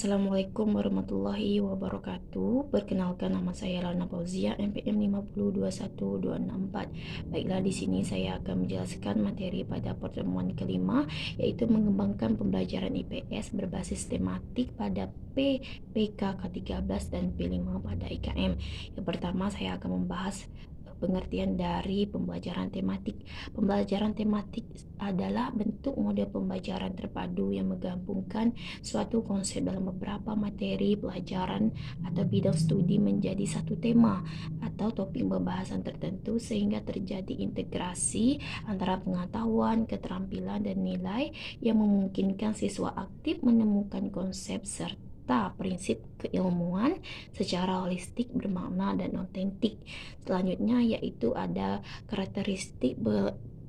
Assalamualaikum warahmatullahi wabarakatuh. Perkenalkan, nama saya Lana Fauzia, NPM 5021264. Baiklah, di sini saya akan menjelaskan materi pada pertemuan kelima, yaitu mengembangkan pembelajaran IPS berbasis tematik pada PPK K13 dan P5 pada IKM. Yang pertama, saya akan membahas pengertian dari pembelajaran tematik. Pembelajaran tematik adalah bentuk model pembelajaran terpadu yang menggabungkan suatu konsep dalam beberapa materi pelajaran atau bidang studi menjadi satu tema atau topik pembahasan tertentu, sehingga terjadi integrasi antara pengetahuan, keterampilan, dan nilai yang memungkinkan siswa aktif menemukan konsep serta prinsip keilmuan secara holistik, bermakna, dan otentik. Selanjutnya yaitu ada karakteristik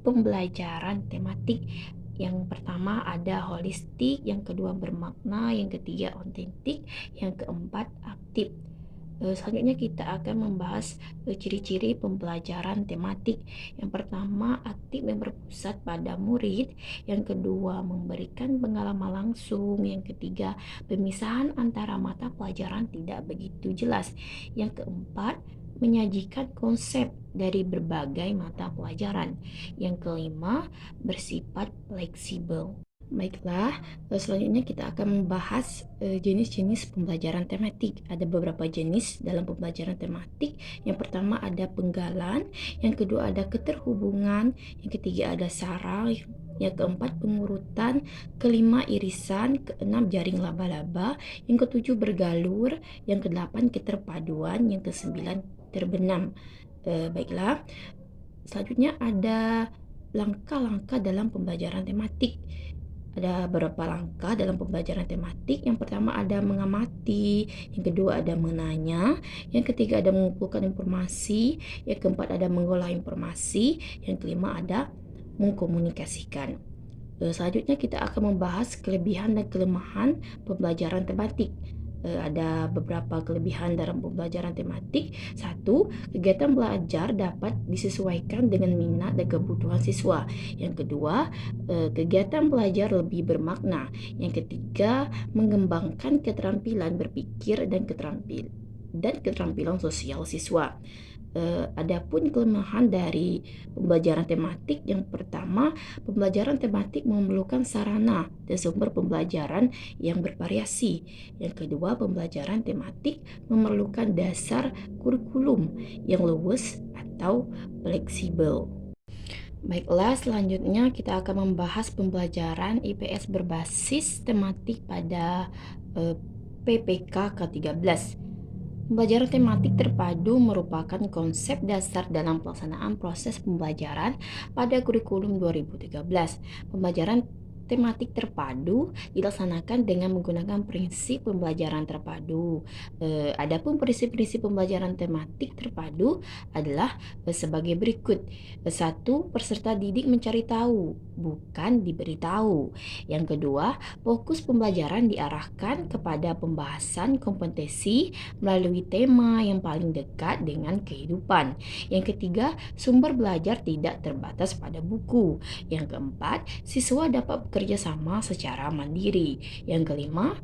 pembelajaran tematik. Yang pertama ada holistik, yang kedua bermakna, yang ketiga otentik, yang keempat aktif. Selanjutnya kita akan membahas ciri-ciri pembelajaran tematik. Yang pertama, aktif yang berpusat pada murid. Yang kedua, memberikan pengalaman langsung. Yang ketiga, pemisahan antara mata pelajaran tidak begitu jelas. Yang keempat, menyajikan konsep dari berbagai mata pelajaran. Yang kelima, bersifat fleksibel. Baiklah, selanjutnya kita akan membahas jenis-jenis pembelajaran tematik. Ada beberapa jenis dalam pembelajaran tematik. Yang pertama ada penggalan, yang kedua ada keterhubungan, yang ketiga ada sarang, yang keempat pengurutan, kelima irisan, keenam jaring laba-laba, yang ketujuh bergalur, yang kedelapan keterpaduan, yang kesembilan terbenam. Baiklah, selanjutnya ada langkah-langkah dalam pembelajaran tematik. Ada beberapa langkah dalam pembelajaran tematik. Yang pertama ada mengamati, yang kedua ada menanya, yang ketiga ada mengumpulkan informasi, yang keempat ada mengolah informasi, yang kelima ada mengkomunikasikan. Selanjutnya kita akan membahas kelebihan dan kelemahan pembelajaran tematik. Ada beberapa kelebihan dalam pembelajaran tematik. Satu, kegiatan belajar dapat disesuaikan dengan minat dan kebutuhan siswa. Yang kedua, kegiatan belajar lebih bermakna. Yang ketiga, mengembangkan keterampilan berpikir dan keterampilan sosial siswa. Adapun kelemahan dari pembelajaran tematik, yang pertama, pembelajaran tematik memerlukan sarana dan sumber pembelajaran yang bervariasi. Yang kedua, pembelajaran tematik memerlukan dasar kurikulum yang luas atau fleksibel. Baiklah, selanjutnya kita akan membahas pembelajaran IPS berbasis tematik pada PPK K13. Pembelajaran tematik terpadu merupakan konsep dasar dalam pelaksanaan proses pembelajaran pada kurikulum 2013. Pembelajaran tematik terpadu dilaksanakan dengan menggunakan prinsip pembelajaran terpadu. Adapun prinsip-prinsip pembelajaran tematik terpadu adalah sebagai berikut. Satu, peserta didik mencari tahu, bukan diberitahu. Yang kedua, fokus pembelajaran diarahkan kepada pembahasan kompetensi melalui tema yang paling dekat dengan kehidupan. Yang ketiga, sumber belajar tidak terbatas pada buku. Yang keempat, siswa dapat bekerja sama secara mandiri. Yang kelima,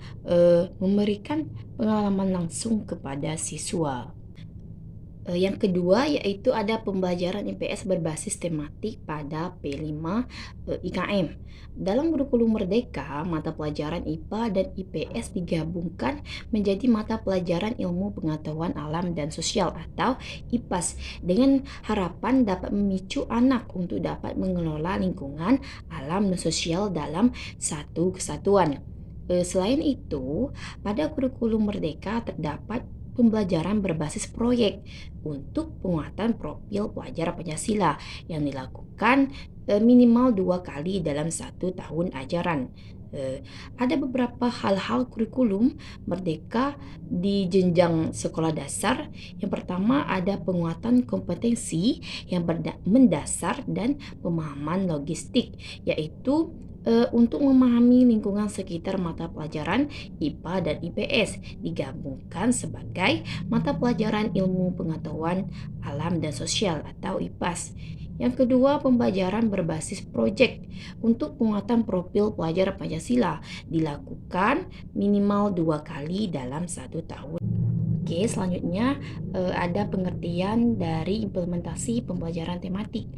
memberikan pengalaman langsung kepada siswa. Yang kedua yaitu ada pembelajaran IPS berbasis tematik pada P5 IKM. Dalam kurikulum Merdeka, mata pelajaran IPA dan IPS digabungkan menjadi mata pelajaran ilmu pengetahuan alam dan sosial atau IPAS, dengan harapan dapat memicu anak untuk dapat mengelola lingkungan alam dan sosial dalam satu kesatuan. Selain itu, pada kurikulum Merdeka terdapat pembelajaran berbasis proyek untuk penguatan profil pelajar Pancasila yang dilakukan minimal 2 kali dalam 1 tahun ajaran. Ada beberapa hal-hal kurikulum Merdeka di jenjang sekolah dasar. Yang pertama ada penguatan kompetensi yang mendasar dan pemahaman logistik, yaitu untuk memahami lingkungan sekitar mata pelajaran IPA dan IPS digabungkan sebagai mata pelajaran ilmu pengetahuan alam dan sosial atau IPAS. Yang kedua, pembelajaran berbasis proyek untuk penguatan profil pelajar Pancasila dilakukan minimal 2 kali dalam 1 tahun. Oke, selanjutnya ada pengertian dari implementasi pembelajaran tematik.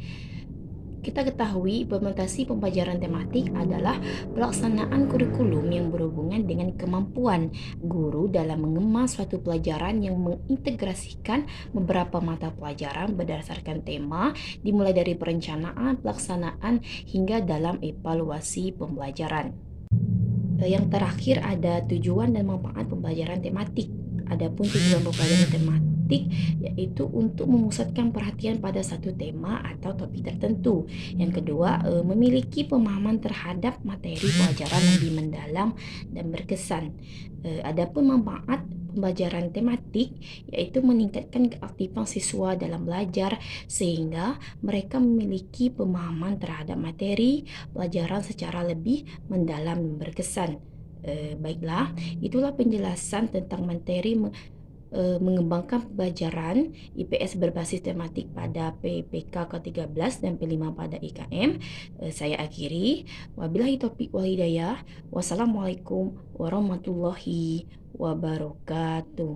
Kita ketahui implementasi pembelajaran tematik adalah pelaksanaan kurikulum yang berhubungan dengan kemampuan guru dalam mengemas suatu pelajaran yang mengintegrasikan beberapa mata pelajaran berdasarkan tema, dimulai dari perencanaan, pelaksanaan, hingga dalam evaluasi pembelajaran. Yang terakhir ada tujuan dan manfaat pembelajaran tematik. Adapun tujuan pembelajaran tematik yaitu untuk memusatkan perhatian pada satu tema atau topik tertentu. Yang kedua, memiliki pemahaman terhadap materi pelajaran lebih mendalam dan berkesan. Adapun manfaat pembelajaran tematik yaitu meningkatkan keaktifan siswa dalam belajar sehingga mereka memiliki pemahaman terhadap materi pelajaran secara lebih mendalam dan berkesan. Baiklah, itulah penjelasan tentang materi mengembangkan pembelajaran IPS berbasis tematik pada PPK ke-13 dan P5 pada IKM. Saya akhiri. Wabillahi taufiq wal hidayah. Wassalamualaikum warahmatullahi wabarakatuh.